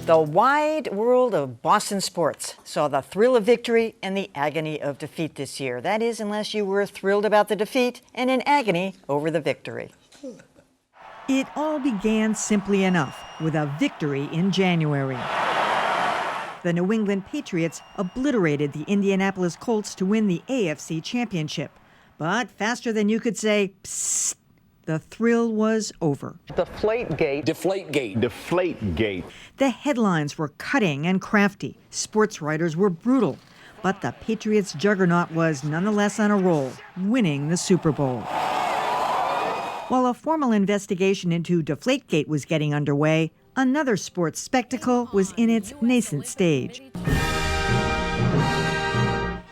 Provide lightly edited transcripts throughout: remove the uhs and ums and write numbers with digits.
The wide world of Boston sports saw the thrill of victory and the agony of defeat this year. That is, unless you were thrilled about the defeat and in agony over the victory. It all began simply enough with a victory in January. The New England Patriots obliterated the Indianapolis Colts to win the AFC Championship. But faster than you could say, psst, the thrill was over. Deflategate. Deflategate. Deflategate. The headlines were cutting and crafty. Sports writers were brutal. But the Patriots juggernaut was nonetheless on a roll, winning the Super Bowl. While a formal investigation into Deflategate was getting underway, another sports spectacle was in its nascent stage.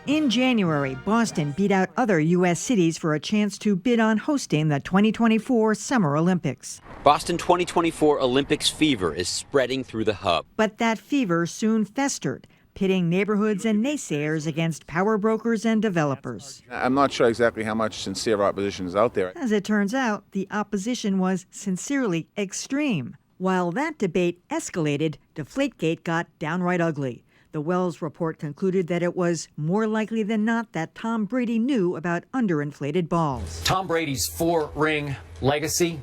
In January, Boston beat out other U.S. cities for a chance to bid on hosting the 2024 Summer Olympics. Boston 2024 Olympics fever is spreading through the hub. But that fever soon festered, pitting neighborhoods and naysayers against power brokers and developers. I'm not sure exactly how much sincere opposition is out there. As it turns out, the opposition was sincerely extreme. While that debate escalated, Deflategate got downright ugly. The Wells report concluded that it was more likely than not that Tom Brady knew about underinflated balls. Tom Brady's 4-ring legacy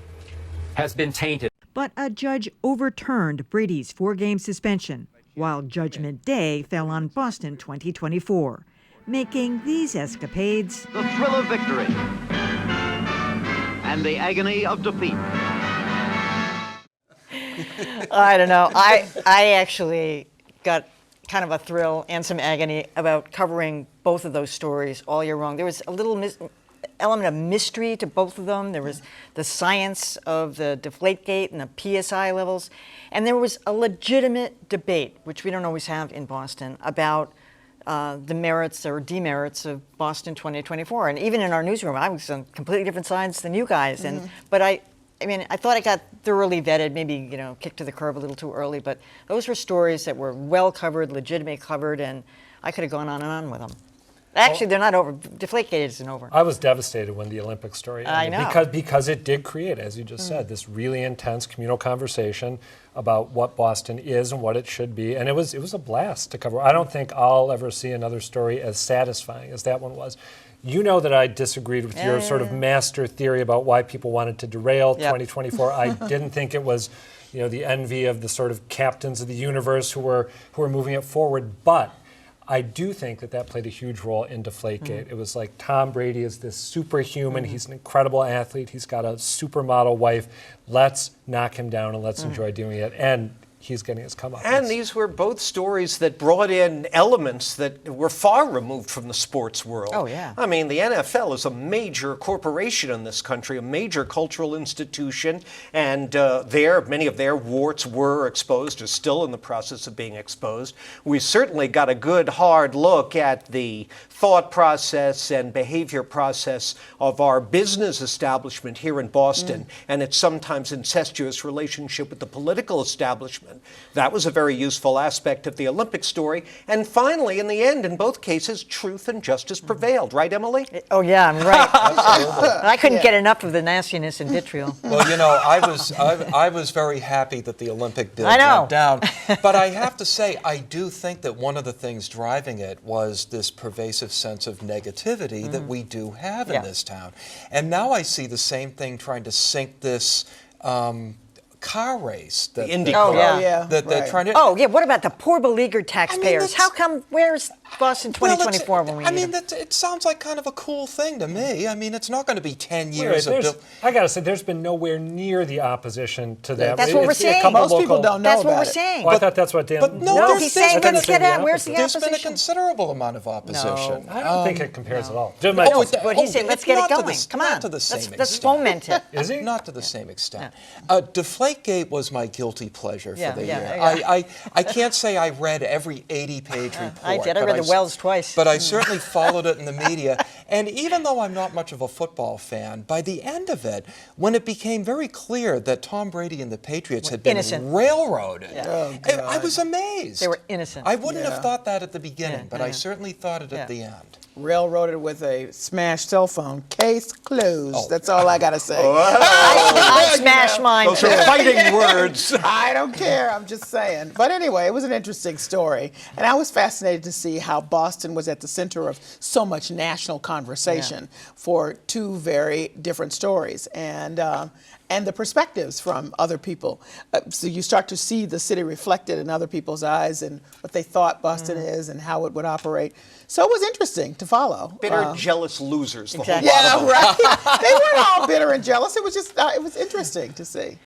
has been tainted. But a judge overturned Brady's 4-game suspension, while Judgment Day fell on Boston 2024, making these escapades the thrill of victory and the agony of defeat. I don't know. I actually got kind of a thrill and some agony about covering both of those stories all year long. There was a little element of mystery to both of them. There was the science of the Deflategate and the PSI levels. And there was a legitimate debate, which we don't always have in Boston, about the merits or demerits of Boston 2024. And even in our newsroom, I was on completely different sides than you guys. But I thought it got thoroughly vetted, maybe, kicked to the curb a little too early. But those were stories that were well covered, legitimately covered, and I could have gone on and on with them. Actually, they're not over. Deflategate isn't over. I was devastated when the Olympic story ended. I know. Because it did create, as you just said, this really intense communal conversation about what Boston is and what it should be. And it was a blast to cover. I don't think I'll ever see another story as satisfying as that one was. You know that I disagreed with your sort of master theory about why people wanted to derail 2024. I didn't think it was, the envy of the sort of captains of the universe who were moving it forward. But I do think that played a huge role in Deflategate. It was like Tom Brady is this superhuman. He's an incredible athlete. He's got a supermodel wife. Let's knock him down and let's enjoy doing it. And he's getting his comeuppance. And these were both stories that brought in elements that were far removed from the sports world. Oh, yeah. I mean, the NFL is a major corporation in this country, a major cultural institution, and many of their warts were exposed, are still in the process of being exposed. We certainly got a good, hard look at the thought process and behavior process of our business establishment here in Boston, and its sometimes incestuous relationship with the political establishment. That was a very useful aspect of the Olympic story. And finally, in the end, in both cases, truth and justice prevailed. Right, Emily? Oh, yeah, I'm right. I couldn't get enough of the nastiness and vitriol. Well, I was very happy that the Olympic bid went down. But I have to say, I do think that one of the things driving it was this pervasive sense of negativity that we do have in this town. And now I see the same thing trying to sink this car race. The Indy car. They're trying to. Oh, yeah. What about the poor beleaguered taxpayers? How come, where's Boston 2024 when we need them? It sounds like kind of a cool thing to me. I mean, it's not going to be 10 years of... I got to say, there's been nowhere near the opposition to that. That's what we're saying. Most people don't know That's what about we're it. saying. Well, I thought that's what Dan... But no, he's saying, let's get out. Where's the opposition? There's been a considerable amount of opposition. I don't think it compares at all. But he's saying, let's get it going. Come on. Not to the same extent. Let's foment it. Is he? Not to the same extent. Deflategate was my guilty pleasure for the year. I can't say I read every 80-page report. I did. I read the Wells twice. But I certainly followed it in the media. And even though I'm not much of a football fan, by the end of it, when it became very clear that Tom Brady and the Patriots had been railroaded, I was amazed. They were innocent. I wouldn't have thought that at the beginning, but I certainly thought it at the end. railroaded with a smashed cell phone. Case closed. That's all I gotta say. I smashed mine Those too. are fighting words. I don't care. I'm just saying. But anyway, it was an interesting story, and I was fascinated to see how Boston was at the center of so much national conversation for two very different stories, and the perspectives from other people. So you start to see the city reflected in other people's eyes and what they thought Boston is and how it would operate. So it was interesting to follow. Bitter, jealous losers. The Exactly. whole lot of them. Yeah, right. They weren't all bitter and jealous. It was just it was interesting to see.